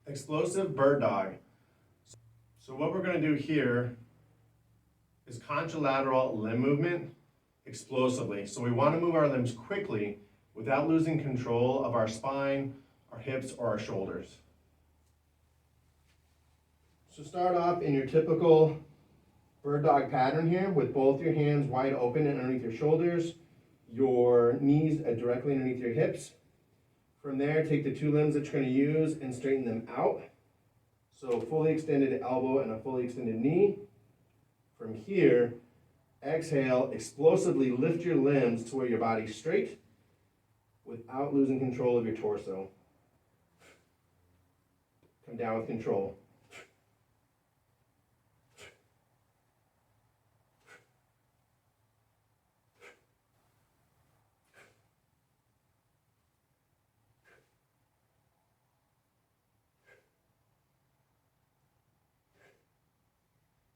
Explosive bird dog. So what we're going to do here is contralateral limb movement explosively. So we want to move our limbs quickly without losing control of our spine, our hips, or our shoulders. So start off in your typical bird dog pattern here with both your hands wide open and underneath your shoulders, your knees directly underneath your hips. From there, take the two limbs that you're going to use and straighten them out. So fully extended elbow and a fully extended knee. From here, exhale, explosively lift your limbs to where your body's straight without losing control of your torso. Come down with control.